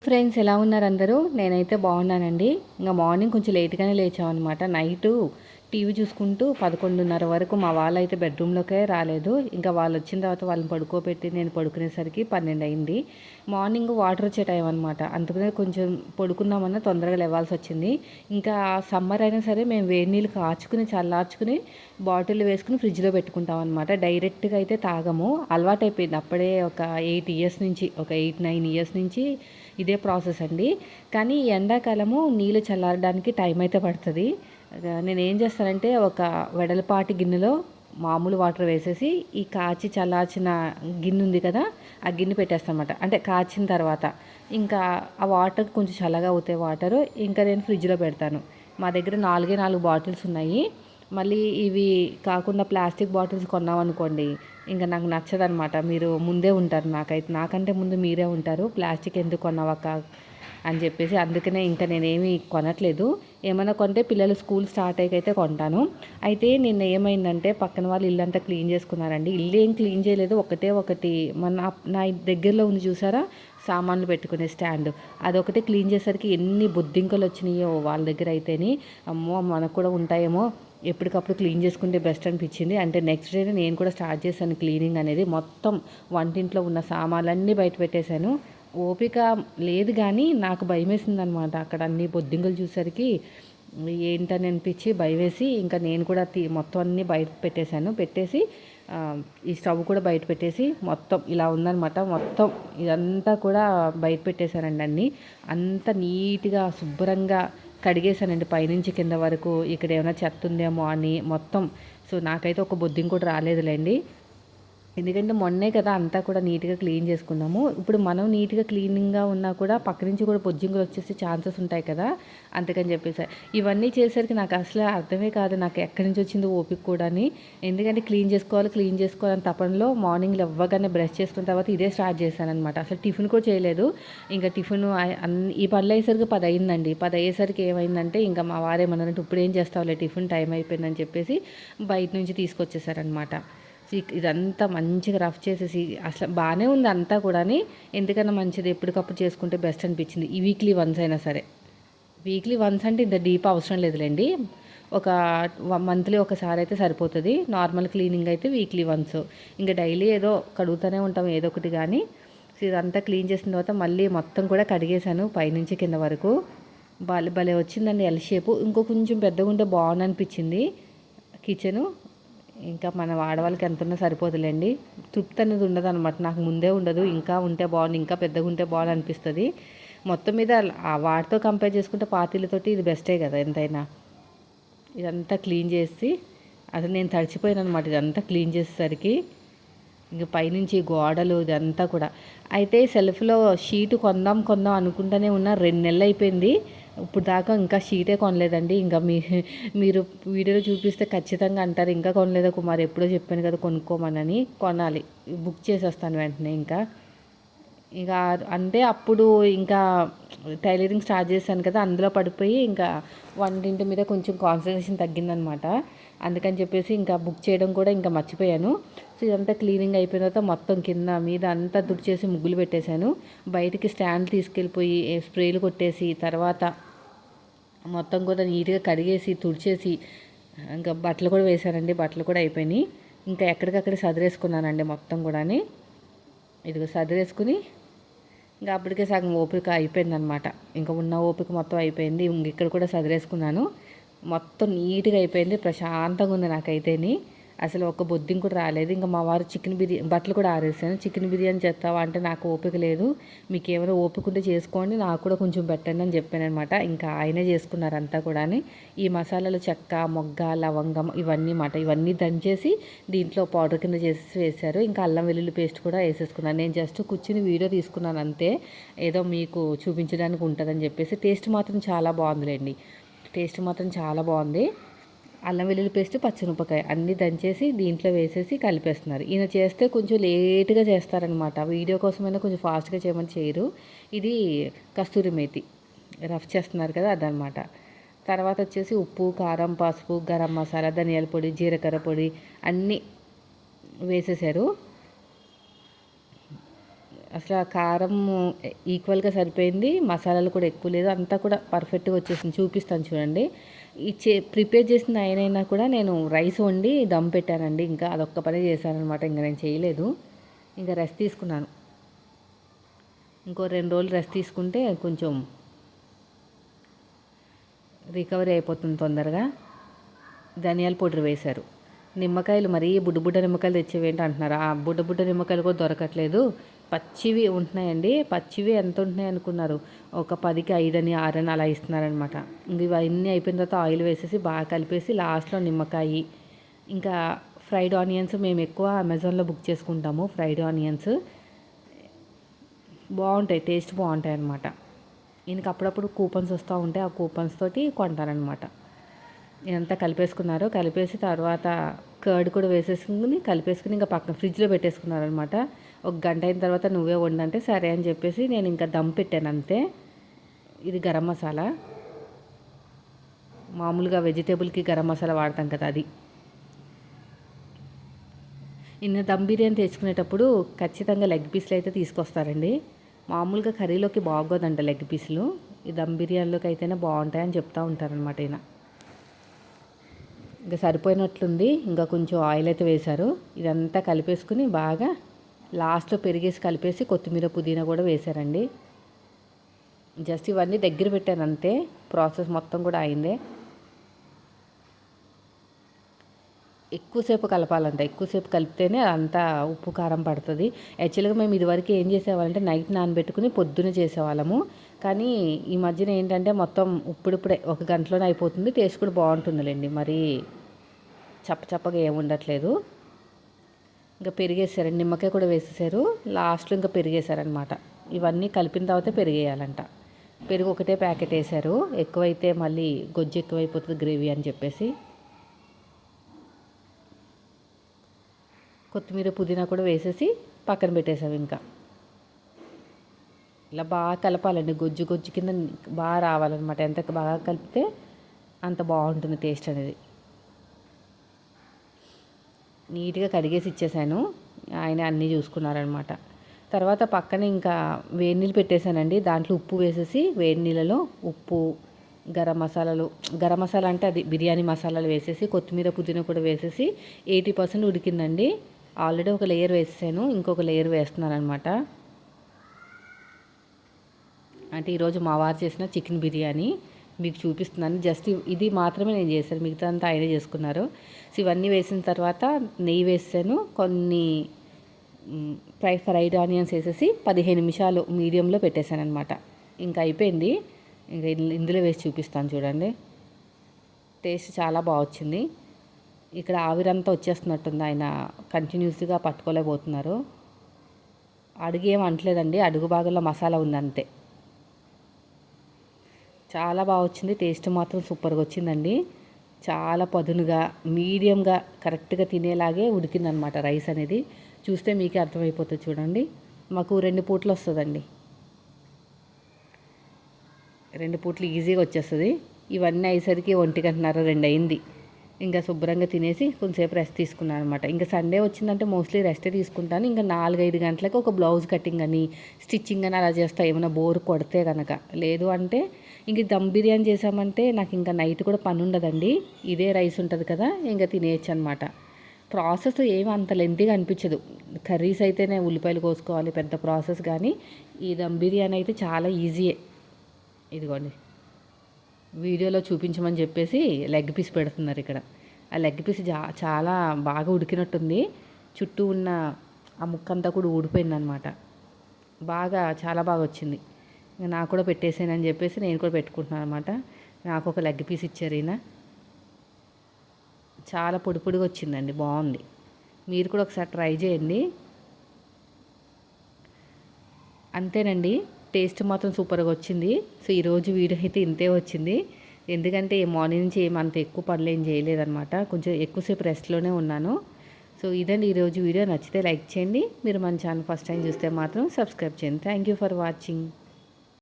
Friends ఎలా ఉన్నారు అందరూ? నేనైతే బాగున్నానండి. ఇంకా మార్నింగ్ కొంచెం లేట్గానే లేచామన్నమాట. నైటు టీవీ చూసుకుంటూ 11:30 వరకు మా వాళ్ళైతే బెడ్రూమ్లోకే రాలేదు. ఇంకా వాళ్ళు వచ్చిన తర్వాత వాళ్ళని పడుకోబెట్టి నేను పడుకునేసరికి 12 అయింది. మార్నింగ్ వాటర్ వచ్చే టైం అనమాట. అందుకనే కొంచెం పడుకుందామన్నా తొందరగా లేవాల్సి వచ్చింది. ఇంకా సమ్మర్ అయినా సరే మేము వేడి నీళ్ళు కాచుకుని చల్లార్చుకుని బాటిల్ వేసుకుని ఫ్రిడ్జ్లో పెట్టుకుంటాం అనమాట. డైరెక్ట్గా అయితే తాగము. అలవాటైపోయింది అప్పుడే ఒక 8 ఇయర్స్ నుంచి, ఒక 8, 9 ఇయర్స్ నుంచి ఇదే ప్రాసెస్ అండి. కానీ ఎండాకాలము నీళ్ళు చల్లారడానికి టైం అయితే పడుతుంది. నేను ఏం చేస్తానంటే ఒక వెడల్పాటి గిన్నెలో మామూలు వాటర్ వేసేసి ఈ కాచి చల్లార్చిన గిన్నె ఉంది కదా, ఆ గిన్నె పెట్టేస్తాను అనమాట. అంటే కాచిన తర్వాత ఇంకా ఆ వాటర్ కొంచెం చల్లగా అవుతాయి వాటరు, ఇంకా నేను ఫ్రిడ్జ్లో పెడతాను. మా దగ్గర 4 బాటిల్స్ ఉన్నాయి. మళ్ళీ ఇవి కాకుండా ప్లాస్టిక్ బాటిల్స్ కొన్నామనుకోండి, ఇంకా నాకు నచ్చదనమాట. మీరు ముందే ఉంటారు, నాకంటే ముందు మీరే ఉంటారు, ప్లాస్టిక్ ఎందుకు కొన్నావక్క అని చెప్పేసి. అందుకనే ఇంకా నేనేమి కొనట్లేదు. ఏమైనా కొంటే పిల్లలు స్కూల్ స్టార్ట్ అయ్యాకైతే కొంటాను. అయితే నిన్న ఏమైందంటే పక్కన వాళ్ళు ఇల్లంతా క్లీన్ చేసుకున్నారండి. ఇల్లు ఏం క్లీన్ చేయలేదు, ఒకటి నా దగ్గరలో ఉంది చూసారా సామాన్లు పెట్టుకునే స్టాండ్, అదొకటి క్లీన్ చేసరికి ఎన్ని బొద్దింకలు వచ్చినాయో వాళ్ళ దగ్గర అయితేని. అమ్మో మనకు కూడా ఉంటాయేమో, ఎప్పటికప్పుడు క్లీన్ చేసుకుంటే బెస్ట్ అనిపించింది. అంటే నెక్స్ట్ డే నేను కూడా స్టార్ట్ చేశాను క్లీనింగ్ అనేది. మొత్తం వంటింట్లో ఉన్న సామాన్లన్నీ బయట పెట్టేశాను. ఓపిక లేదు కానీ నాకు భయం వేసింది అనమాట. అక్కడ అన్ని బొద్దింకలు చూసరికి ఏంటని అనిపించి భయవేసి ఇంకా నేను కూడా మొత్తం అన్నీ బయట పెట్టేసి ఈ స్టవ్ కూడా బయట పెట్టేసి మొత్తం ఇలా ఉందనమాట. మొత్తం ఇదంతా కూడా బయట పెట్టేశానండి. అన్నీ అంత నీట్గా శుభ్రంగా కడిగేశానండి పైనుంచి కింద వరకు. ఇక్కడ ఏమైనా చెత్త ఉందేమో అని మొత్తం. సో నాకైతే ఒక బొద్దింక కూడా రాలేదులేండి. ఎందుకంటే మొన్నే కదా అంతా కూడా నీట్గా క్లీన్ చేసుకున్నాము. ఇప్పుడు మనం నీట్గా క్లీనింగ్గా ఉన్నా కూడా పక్క నుంచి కూడా బొద్దింకలు వచ్చేసి ఛాన్సెస్ ఉంటాయి కదా, అందుకని చెప్పేసి ఇవన్నీ చేసరికి నాకు అసలు అర్థమే కాదు నాకు ఎక్కడి నుంచి వచ్చిందో ఓపిక కూడాని. ఎందుకంటే క్లీన్ చేసుకోవాలని తపనలో మార్నింగ్ ఇవ్వగానే బ్రష్ చేసుకున్న తర్వాత ఇదే స్టార్ట్ చేశాను అనమాట. అసలు టిఫిన్ కూడా చేయలేదు. ఇంకా టిఫిన్ ఈ పనులు అయ్యేసరికి 10 అయిందండి. 10 అయ్యేసరికి ఏమైందంటే ఇంకా మా వారేమన్నారంటే ఇప్పుడు ఏం చేస్తావులే, టిఫిన్ టైం అయిపోయిందని చెప్పేసి బయట నుంచి తీసుకొచ్చేసారనమాట. ఇదంతా మంచిగా రఫ్ చేసేసి అసలు బాగానే ఉంది అంతా కూడా. ఎందుకన్నా మంచిది ఎప్పటికప్పుడు చేసుకుంటే బెస్ట్ అనిపించింది. ఈ వీక్లీ వన్స్ అయినా సరే. వీక్లీ వన్స్ అంటే ఇంత డీప్ అవసరం లేదులేండి, ఒక మంత్లీ ఒకసారి అయితే సరిపోతుంది. నార్మల్ క్లీనింగ్ అయితే వీక్లీ వన్స్. ఇంకా డైలీ ఏదో కడుగుతూనే ఉంటాం ఏదో ఒకటి. కానీ ఇదంతా క్లీన్ చేసిన తర్వాత మళ్ళీ మొత్తం కూడా కడిగేశాను పైనుంచి కింద వరకు. భలే వచ్చిందండి ఎల్ షేపు. ఇంకో కొంచెం పెద్దగా ఉంటే బాగుంది అనిపించింది కిచెను. ఇంకా మన ఆడవాళ్ళకి ఎంత ఉన్నా సరిపోదులేండి. తృప్తి అనేది ఉండదు అనమాట. నాకు ముందే ఉండదు, ఇంకా ఉంటే బాగుంది, ఇంకా పెద్దగా ఉంటే బాగుంది అనిపిస్తుంది. మొత్తం మీద వాటితో కంపేర్ చేసుకుంటే పాతీలతోటి ఇది బెస్టే కదా ఎంతైనా. ఇదంతా క్లీన్ చేసి అసలు నేను తడిచిపోయాను అనమాట ఇదంతా క్లీన్ చేసేసరికి. ఇంక పైనుంచి గోడలు ఇదంతా కూడా. అయితే సెల్ఫ్లో షీటు కొందాం అనుకుంటూనే ఉన్న 2 నెలలు అయిపోయింది. ఇప్పుడు దాకా ఇంకా షీటే కొనలేదండి. ఇంకా మీరు వీడియోలో చూపిస్తే ఖచ్చితంగా అంటారు ఇంకా కొనలేదా కుమార్, ఎప్పుడో చెప్పాను కదా కొనుక్కోమనని. కొనాలి, బుక్ చేసేస్తాను వెంటనే. ఇంకా అంటే అప్పుడు ఇంకా టైలరింగ్ స్టార్ట్ చేశాను కదా, అందులో పడిపోయి ఇంకా వంటింటి మీద కొంచెం కాన్సన్ట్రేషన్ తగ్గిందనమాట. అందుకని చెప్పేసి ఇంకా బుక్ చేయడం కూడా ఇంకా మర్చిపోయాను. సో ఇదంతా క్లీనింగ్ అయిపోయిన తర్వాత మొత్తం కింద మీద అంతా తుడిచేసి ముగ్గులు పెట్టేశాను. బయటికి స్టాండ్ తీసుకెళ్ళిపోయి స్ప్రేలు కొట్టేసి తర్వాత మొత్తం కూడా నీట్గా కడిగేసి తుడిచేసి ఇంకా బట్టలు కూడా వేశానండి. బట్టలు కూడా అయిపోయినాయి. ఇంకా ఎక్కడికక్కడ సదిరేసుకున్నానండి మొత్తం కూడా. ఇదిగో సదిరేసుకుని ఇంకా అప్పటికే సగం ఓపిక అయిపోయిందనమాట. ఇంకా ఉన్న ఓపిక మొత్తం అయిపోయింది. ఇక్కడ కూడా సదిరేసుకున్నాను. మొత్తం నీట్గా అయిపోయింది, ప్రశాంతంగా ఉంది నాకైతేని. అసలు ఒక బొద్దింక కూడా రాలేదు. ఇంకా మా వారు చికెన్ బిర్యానీ బట్టలు కూడా ఆరేసాను. చికెన్ బిర్యానీ చేస్తావా అంటే నాకు ఓపిక లేదు, మీకు ఏమైనా ఓపిక ఉంటే చేసుకోండి, నాకు కూడా కొంచెం పెట్టండి అని చెప్పాను అనమాట. ఇంకా ఆయనే చేసుకున్నారు అంతా కూడా. ఈ మసాలాలు చెక్క, మొగ్గ, లవంగం ఇవన్నీ దంచేసి దీంట్లో పౌడర్ కింద చేసి వేశారు. ఇంకా అల్లం వెల్లుల్లి పేస్ట్ కూడా వేసేసుకున్నాను. నేను జస్ట్ కూర్చుని వీడియో తీసుకున్నాను అంతే, ఏదో మీకు చూపించడానికి ఉంటుందని చెప్పేసి. టేస్ట్ మాత్రం చాలా బాగుంది. అల్లం వెల్లుల్లి పేస్ట్, పచ్చిమిరపకాయ అన్నీ దంచేసి దీంట్లో వేసేసి కలిపేస్తున్నారు. ఈయన చేస్తే కొంచెం లేట్గా చేస్తారనమాట. వీడియో కోసమైనా కొంచెం ఫాస్ట్గా చేయమని చేయరు. ఇది కస్తూరి మేతి రఫ్ చేస్తున్నారు కదా, అదనమాట. తర్వాత వచ్చేసి ఉప్పు, కారం, పసుపు, గరం మసాలా, ధనియాల పొడి, జీలకర్ర పొడి అన్నీ వేసేసారు. అసలు ఆ కారం ఈక్వల్గా సరిపోయింది, మసాలాలు కూడా ఎక్కువ లేదు, అంతా కూడా పర్ఫెక్ట్గా వచ్చేసింది. చూపిస్తాను చూడండి. ఈ ప్రిపేర్ చేసిన అయినైనా కూడా నేను రైస్ వండి దమ్ పెట్టానండి. ఇంకా అదొక్క పని చేశానమాట. ఇంకా నేను చేయలేదు. ఇంకా రెస్ట్ తీసుకున్నాను. ఇంకో 2 రోజులు రెస్ట్ తీసుకుంటే కొంచెం రికవరీ అయిపోతుంది తొందరగా. ధనియాల పౌడర్ వేశారు. నిమ్మకాయలు మరీ బుడ్డ బుడ్డ నిమ్మకాయలు తెచ్చేవేంటి అంటున్నారు. ఆ బుడ్డ బుడ్డ నిమ్మకాయలు కూడా దొరకట్లేదు. పచ్చివి ఉంటున్నాయండి. పచ్చివి ఎంత ఉంటున్నాయి అనుకున్నారు? ఒక 10కి 5 అని 6 అని అలా ఇస్తున్నారనమాట. ఇంక ఇవన్నీ అయిపోయిన తర్వాత ఆయిల్ వేసేసి బాగా కలిపేసి లాస్ట్లో నిమ్మకాయ, ఇంకా ఫ్రైడ్ ఆనియన్స్ మేము ఎక్కువ అమెజాన్లో బుక్ చేసుకుంటాము. ఫ్రైడ్ ఆనియన్స్ బాగుంటాయి, టేస్ట్ బాగుంటాయి అన్నమాట. ఈయనకి అప్పుడప్పుడు కూపన్స్ వస్తూ ఉంటాయి. ఆ కూపన్స్ తోటి కొంటారనమాట. ఇదంతా కలిపేసుకున్నారు. కలిపేసి తర్వాత కర్డ్ కూడా వేసేసుకుని కలిపేసుకుని ఇంకా పక్కన ఫ్రిడ్జ్లో పెట్టేసుకున్నారనమాట. ఒక గంట అయిన తర్వాత నువ్వే వండంటే సరే అని చెప్పేసి నేను ఇంకా దమ్ పెట్టాను అంతే. ఇది గరం మసాలా, మామూలుగా వెజిటేబుల్కి గరం మసాలా వాడతాం కదా అది. ఇన్ని దమ్ బిర్యానీ తెచ్చుకునేటప్పుడు ఖచ్చితంగా లెగ్ పీస్లు అయితే తీసుకొస్తారండి. మామూలుగా కర్రీలోకి బాగోదంట లెగ్ పీసులు. ఈ దమ్ బిర్యానీలోకి అయితేనే బాగుంటాయని చెప్తూ ఉంటారనమాట ఈయన. ఇంకా సరిపోయినట్లుంది. ఇంకా కొంచెం ఆయిల్ అయితే వేశారు. ఇదంతా కలిపేసుకుని బాగా లాస్ట్లో పెరిగేసి కలిపేసి కొత్తిమీర పుదీనా కూడా వేశారండి. జస్ట్ ఇవన్నీ దగ్గర పెట్టాను అంతే. ప్రాసెస్ మొత్తం కూడా అయిందే. ఎక్కువసేపు కలపాలంట. ఎక్కువసేపు కలిపితేనే అంతా ఉప్పు కారం పడుతుంది. యాక్చువల్గా మేము ఇదివరకు ఏం చేసేవాళ్ళంటే నైట్ నానబెట్టుకుని పొద్దున చేసేవాళ్ళము. కానీ ఈ మధ్యన ఏంటంటే మొత్తం ఇప్పుడిప్పుడే ఒక గంటలోనే అయిపోతుంది. టేస్ట్ కూడా బాగుంటుందిలేండి. మరి చప్పచప్పగా ఏమి ఉండట్లేదు. ఇంకా పెరిగేసారండి. నిమ్మకాయ కూడా వేసేసారు. లాస్ట్లో ఇంకా పెరిగేసారనమాట. ఇవన్నీ కలిపిన తర్వాత పెరిగేయాలంట. పెరుగు ఒకటే ప్యాకెట్ వేశారు. ఎక్కువైతే మళ్ళీ గొజ్జు ఎక్కువైపోతుంది గ్రేవీ అని చెప్పేసి. కొత్తిమీర పుదీనా కూడా వేసేసి పక్కన పెట్టేసాం. ఇంకా ఇలా బాగా కలపాలండి. గొజ్జు గొజ్జు కింద బాగా రావాలన్నమాట. ఎంత బాగా కలిపితే అంత బాగుంటుంది టేస్ట్ అనేది. నీట్గా కడిగేసి ఇచ్చేసాను. ఆయన అన్నీ చూసుకున్నారనమాట. తర్వాత పక్కన ఇంకా వేడి నీళ్ళు పెట్టేశానండి. దాంట్లో ఉప్పు వేసేసి వేడి నీళ్ళలో ఉప్పు, గరం మసాలా అంటే అది బిర్యానీ మసాలాలు వేసేసి కొత్తిమీర పుదీనా కూడా వేసేసి 80% ఉడికిందండి. ఆల్రెడీ ఒక లేయర్ వేసాను, ఇంకొక లేయర్ వేస్తున్నాను అనమాట. అంటే ఈరోజు మా వారు చేసిన చికెన్ బిర్యానీ మీకు చూపిస్తున్నాను. జస్ట్ ఇది మాత్రమే నేను చేశాను, మిగతా అంతా ఆయనే చేసుకున్నారు. సో ఇవన్నీ వేసిన తర్వాత నెయ్యి వేసాను, కొన్ని ఫ్రైడ్ ఆనియన్స్ వేసేసి 15 నిమిషాలు మీడియంలో పెట్టేశాను అనమాట. ఇంకా అయిపోయింది. ఇంకా ఇందులో వేసి చూపిస్తాను చూడండి. టేస్ట్ చాలా బాగా వచ్చింది. ఇక్కడ ఆవిరంతా వచ్చేస్తున్నట్టుంది. ఆయన కంటిన్యూస్గా పట్టుకోలేకపోతున్నారు. అడుగు ఏం అంటలేదండి. అడుగు భాగంలో మసాలా ఉంది అంతే. చాలా బాగా వచ్చింది. టేస్ట్ మాత్రం సూపర్గా వచ్చిందండి. చాలా పదునుగా మీడియంగా కరెక్ట్గా తినేలాగే ఉడికిందనమాట రైస్ అనేది. చూస్తే మీకే అర్థమైపోతుంది చూడండి. మాకు 2 పూటలు వస్తుందండి. 2 పూటలు ఈజీగా వచ్చేస్తుంది. ఇవన్నీ అయ్యేసరికి 1:30 2 అయింది. ఇంకా శుభ్రంగా తినేసి కొంచెంసేపు రెస్ట్ తీసుకున్నాను అనమాట. ఇంకా సండే వచ్చిందంటే మోస్ట్లీ రెస్టే తీసుకుంటాను. ఇంకా 4-5 గంటలకు ఒక బ్లౌజ్ కటింగ్ అని స్టిచ్చింగ్ అని అలా చేస్తాను, ఏమైనా బోర్ కొడితే కనుక. లేదు అంటే ఇంక దమ్ బిర్యానీ చేసామంటే నాకు ఇంకా నైట్ కూడా పని ఉండదండి. ఇదే రైస్ ఉంటుంది కదా, ఇంకా తినేయచ్చు అనమాట. ప్రాసెస్ ఏమి అంత లెంతీగా అనిపించదు. కర్రీస్ అయితేనే ఉల్లిపాయలు కోసుకోవాలి, పెద్ద ప్రాసెస్. కానీ ఈ దమ్ బిర్యానీ అయితే చాలా ఈజీయే. ఇదిగోండి వీడియోలో చూపించమని చెప్పేసి లెగ్ పీస్ పెడుతున్నారు ఇక్కడ. ఆ లెగ్ పీస్ చాలా బాగా ఉడికినట్టుంది. చుట్టూ ఉన్న ఆ ముక్కంతా కూడా ఊడిపోయిందనమాట. చాలా బాగా వచ్చింది. ఇంకా నాకు కూడా పెట్టేసానని చెప్పేసి నేను కూడా పెట్టుకుంటున్నాను అనమాట. నాకు ఒక లెగ్ పీస్ ఇచ్చారు ఈయన. చాలా పొడి పొడిగా వచ్చిందండి, బాగుంది. మీరు కూడా ఒకసారి ట్రై చేయండి. అంతేనండి, టేస్ట్ మాత్రం సూపర్గా వచ్చింది. సో ఈరోజు వీడియో అయితే ఇంతే వచ్చింది. ఎందుకంటే మార్నింగ్ నుంచి ఏమంత ఎక్కువ పనులు ఏం చేయలేదన్నమాట. కొంచెం ఎక్కువసేపు రెస్ట్లోనే ఉన్నాను. సో ఇదండి ఈరోజు వీడియో. నచ్చితే లైక్ చేయండి. మీరు మన ఛానల్ ఫస్ట్ టైం చూస్తే మాత్రం సబ్స్క్రైబ్ చేయండి. Thank you for watching.